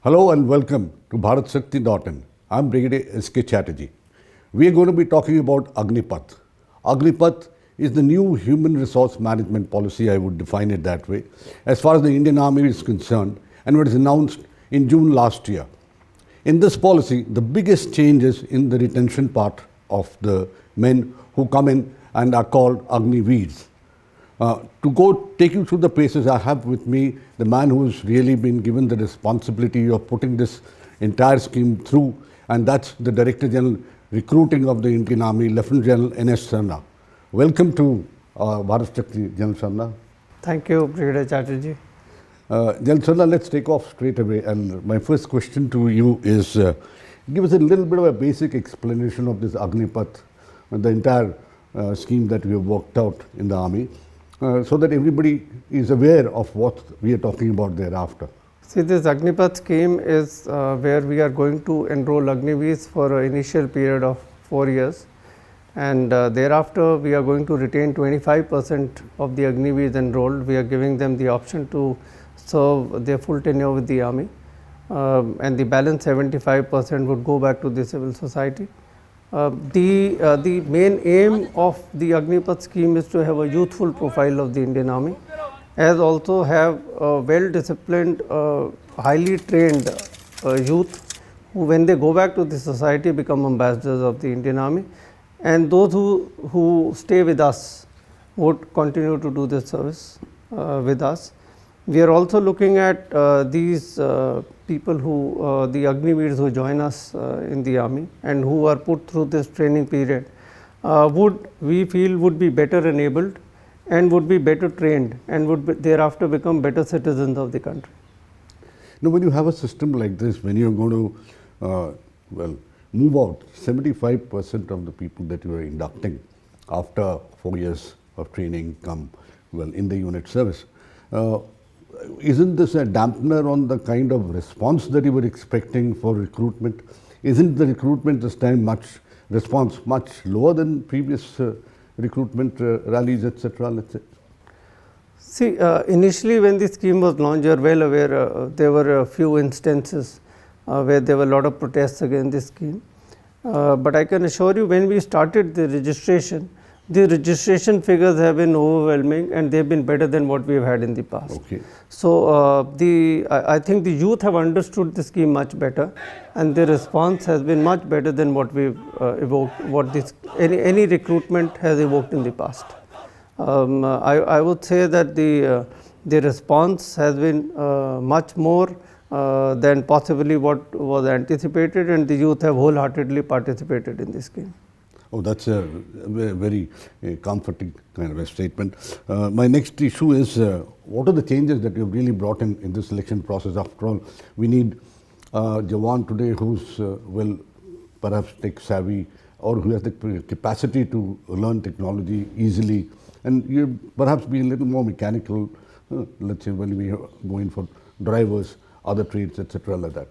Hello and welcome to BharatShakti.in. I'm Brigadier S.K. Chatterjee. We are going to be talking about Agnipath. Agnipath is the new human resource management policy, I would define it that way, as far as the Indian Army is concerned, and was announced in June last year. In this policy, the biggest change is in the retention part of the men who come in and are called Agniveers. To go take you through the paces, I have with me the man who has really been given the responsibility of putting this entire scheme through, and that's the Director General Recruiting of the Indian Army, Lieutenant General N.S. Sarna. Welcome to Bharat Shakti, General Sarna. Thank you, Brigadier Chatterjee. General Sarna, let's take off straight away. And my first question to you is, give us a little bit of a basic explanation of this Agnipath, the entire scheme that we have worked out in the Army. So that everybody is aware of what we are talking about thereafter. See, this Agnipath scheme is where we are going to enroll Agniveers for an initial period of 4 years, and thereafter we are going to retain 25% of the Agniveers enrolled. We are giving them the option to serve their full tenure with the Army, and the balance 75% would go back to the civil society. The main aim of the Agnipath scheme is to have a youthful profile of the Indian Army, as also have a well-disciplined, highly trained youth who, when they go back to the society, become ambassadors of the Indian Army, and those who stay with us would continue to do this service with us. We are also looking at these people who, the Agniveers who join us in the Army and who are put through this training period, we feel would be better enabled and would be better trained and would thereafter become better citizens of the country. Now, when you have a system like this, when you're going to, move out 75% of the people that you are inducting after 4 years of training come, in the unit service, isn't this a dampener on the kind of response that you were expecting for recruitment? Isn't the recruitment this time much lower than previous recruitment rallies, etc.? Let's say. See, initially when the scheme was launched, you are well aware there were a few instances where there were a lot of protests against this scheme. But I can assure you, when we started the registration figures have been overwhelming, and they have been better than what we have had in the past. Okay. So, I think the youth have understood the scheme much better, and the response has been much better than what we have evoked, what any recruitment has evoked in the past. I would say that the response has been much more than possibly what was anticipated, and the youth have wholeheartedly participated in this scheme. Oh, that's a very comforting kind of a statement. My next issue is, what are the changes that you've really brought in this selection process? After all, we need a Jawan today who's, perhaps tech savvy, or who has the capacity to learn technology easily, and you perhaps be a little more mechanical, let's say when we are going for drivers, other trades, etc. like that.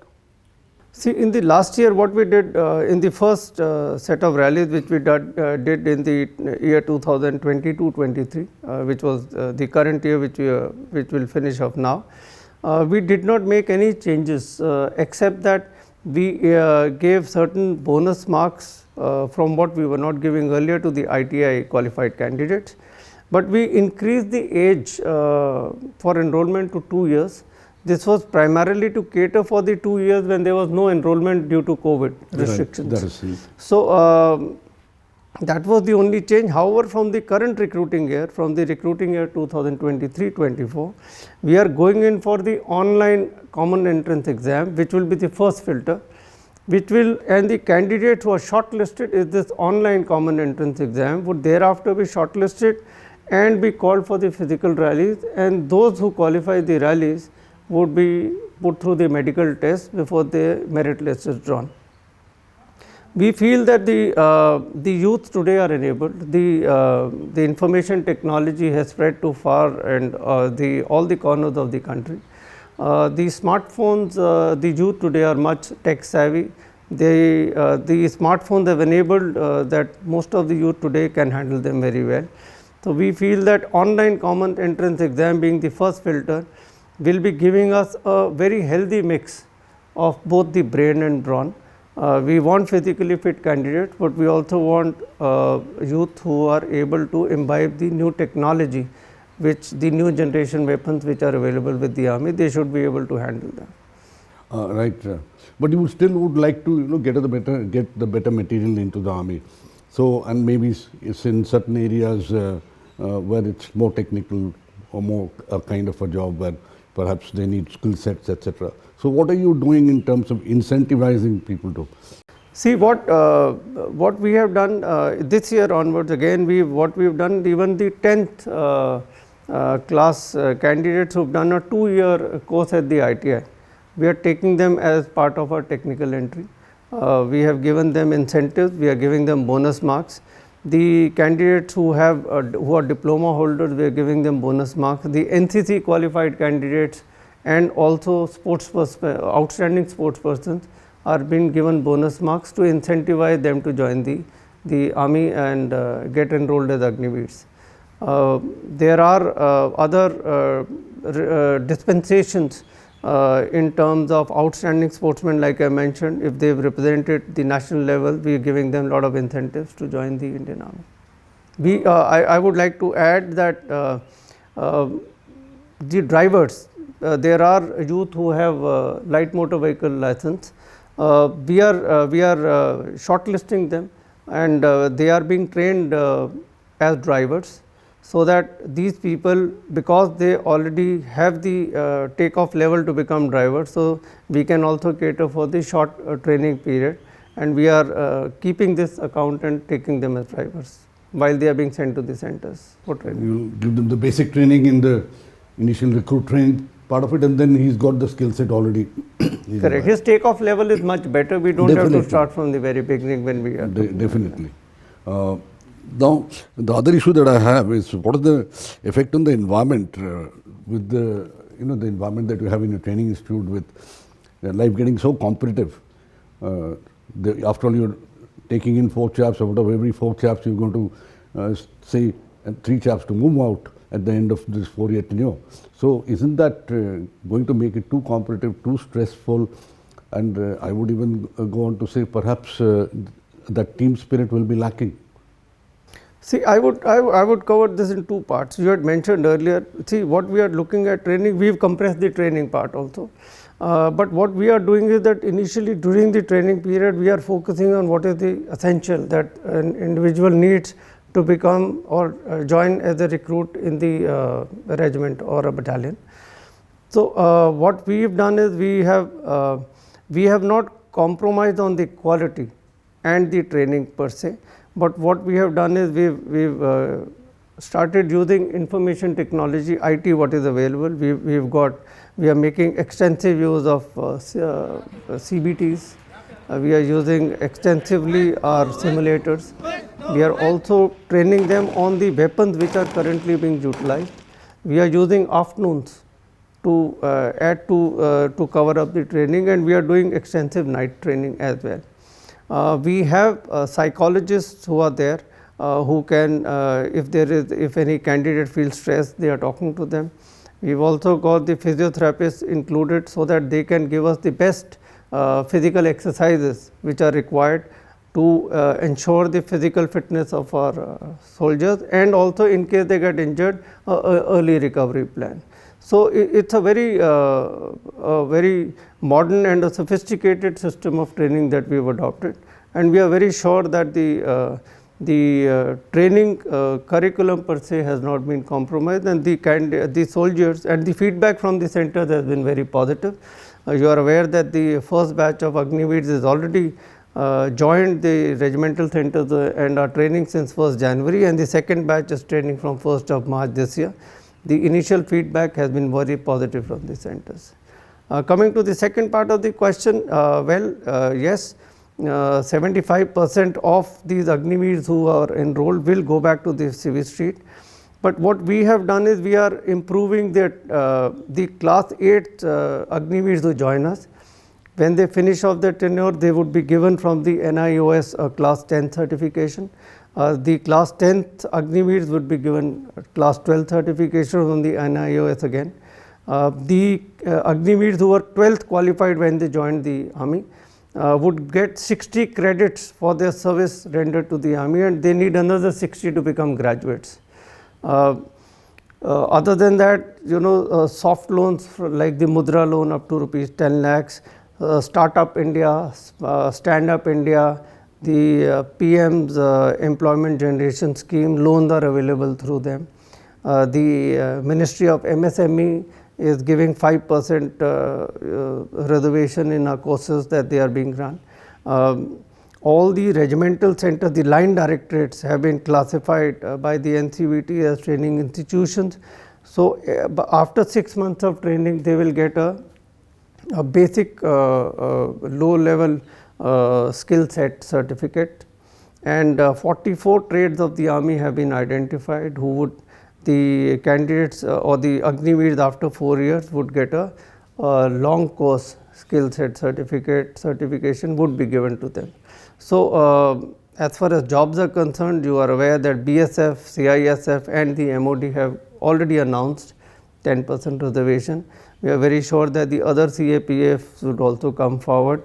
See, in the last year, what we did in the first set of rallies which we did in the year 2022-23, which was the current year which will finish off now, we did not make any changes except that we gave certain bonus marks from what we were not giving earlier to the ITI qualified candidates, but we increased the age for enrollment to 2 years. This was primarily to cater for the 2 years when there was no enrollment due to COVID restrictions. Right, that is so, that was the only change. However, from the current recruiting year, from the recruiting year 2023-24, we are going in for the online common entrance exam, which will be the first filter, and the candidates who are shortlisted is this online common entrance exam would thereafter be shortlisted and be called for the physical rallies, and those who qualify the rallies would be put through the medical test before the merit list is drawn. We feel that the youth today are enabled. The information technology has spread too far, and all the corners of the country. The smartphones, the youth today are much tech savvy. The smartphones have enabled that most of the youth today can handle them very well. So, we feel that online common entrance exam being the first filter will be giving us a very healthy mix of both the brain and brawn. We want physically fit candidates, but we also want youth who are able to imbibe the new technology, which the new generation weapons which are available with the army, they should be able to handle them. Right, but you still would like to get the better material into the army. So, and maybe it's in certain areas where it's more technical or more a kind of a job where perhaps they need skill sets, etc. So, what are you doing in terms of incentivizing people to? See, what we have done this year onwards, again what we have done, even the 10th class candidates who have done a 2-year course at the ITI, we are taking them as part of our technical entry. We have given them incentives, we are giving them bonus marks. The candidates who are diploma holders, we are giving them bonus marks. The NCC qualified candidates and also outstanding sports persons are being given bonus marks to incentivize them to join the army and get enrolled as Agniveers. There are other dispensations in terms of outstanding sportsmen, like I mentioned. If they have represented the national level, we are giving them a lot of incentives to join the Indian Army. I would like to add that the drivers, there are youth who have light motor vehicle license. We are shortlisting them, and they are being trained as drivers, so that these people, because they already have the takeoff level to become drivers, so we can also cater for the short training period, and we are keeping this account and taking them as drivers while they are being sent to the centers for training. You will give them the basic training in the initial recruit training part of it, and then he's got the skill set already. Correct. His takeoff level is much better. We don't have to start from the very beginning when we are. Definitely. Now, the other issue that I have is, what is the effect on the environment with the the environment that you have in your training institute, with life getting so competitive. After all, you're taking in 4 chaps, or whatever, every 4 chaps you're going to say 3 chaps to move out at the end of this 4-year tenure. So, isn't that going to make it too competitive, too stressful, and I would even go on to say perhaps that team spirit will be lacking? See, I would cover this in 2 parts. You had mentioned earlier, see, what we are looking at training, we have compressed the training part also. But what we are doing is that initially during the training period, we are focusing on what is the essential that an individual needs to become or join as a recruit in the regiment or a battalion. So, what we have done is we have not compromised on the quality and the training per se. But what we have done is we've started using information technology, IT, what is available. We are making extensive use of CBTs. We are using extensively our simulators. We are also training them on the weapons which are currently being utilized. We are using afternoons to add to cover up the training, and we are doing extensive night training as well. We have psychologists who are there who can, if any candidate feels stressed, they are talking to them. We've also got the physiotherapists included, so that they can give us the best physical exercises which are required to ensure the physical fitness of our soldiers, and also in case they get injured, early recovery plan. So, it's a very modern and a sophisticated system of training that we have adopted, and we are very sure that the training curriculum per se has not been compromised, and the soldiers and the feedback from the centers has been very positive. You are aware that the first batch of Agniveers is already joined the regimental centers and are training since 1st January, and the second batch is training from 1st of March this year. The initial feedback has been very positive from the centers. Coming to the second part of the question, yes, 75% of these Agniveers who are enrolled will go back to the civil street. But what we have done is we are improving the class 8 Agniveers who join us. When they finish off their tenure, they would be given from the NIOS class 10 certification. The class 10th Agniveers would be given class 12 certification from the NIOS again. The Agniveers who were 12th qualified when they joined the army would get 60 credits for their service rendered to the army, and they need another 60 to become graduates. Other than that, soft loans like the Mudra loan up to rupees 10 lakhs, Startup India, Stand Up India, the PM's employment generation scheme, loans are available through them. The Ministry of MSME is giving 5% reservation in our courses that they are being run. All the regimental centers, the line directorates have been classified by the NCVT as training institutions. So, after 6 months of training, they will get a basic low level skill set certificate, and 44 trades of the army have been identified who would, the candidates or the Agniveers after 4 years would get a long course skill set certification would be given to them. So, as far as jobs are concerned, you are aware that BSF, CISF and the MOD have already announced 10% reservation. We are very sure that the other CAPFs would also come forward.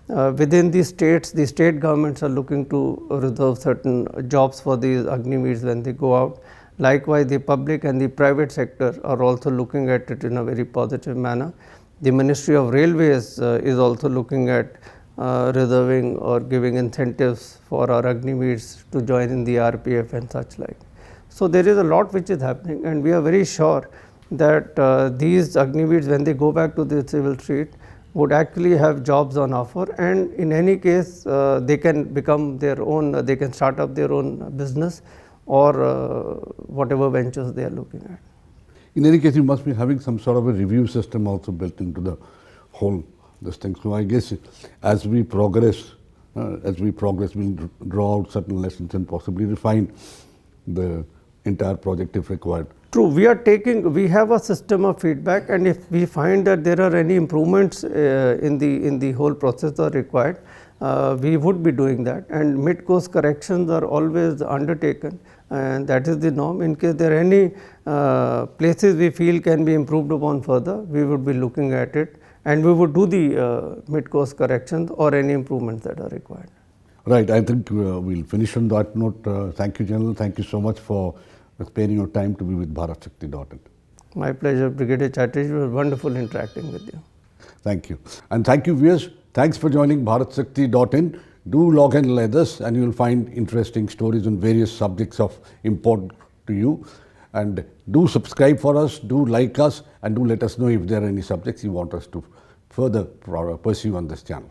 Within the states, the state governments are looking to reserve certain jobs for these Agniveers when they go out. Likewise, the public and the private sector are also looking at it in a very positive manner. The Ministry of Railways is also looking at reserving or giving incentives for our Agniveers to join in the RPF and such like. So, there is a lot which is happening, and we are very sure that these Agniveers, when they go back to the civil street, would actually have jobs on offer, and in any case they can become their own, they can start up their own business or whatever ventures they are looking at. In any case, you must be having some sort of a review system also built into the whole this thing. So, I guess as we progress, we'll draw out certain lessons and possibly refine the entire project if required. True, we have a system of feedback, and if we find that there are any improvements in the whole process are required, we would be doing that, and mid-course corrections are always undertaken, and that is the norm. In case there are any places we feel can be improved upon further, we would be looking at it, and we would do the mid-course corrections or any improvements that are required. Right, I think we'll finish on that note. Thank you, General. Thank you so much for sparing your time to be with BharatShakti.in. My pleasure, Brigadier Chatterjee. It was wonderful interacting with you. Thank you. And thank you, viewers. Thanks for joining BharatShakti.in. Do log in like this, and you will find interesting stories on various subjects of importance to you. And do subscribe for us, do like us, and do let us know if there are any subjects you want us to further pursue on this channel.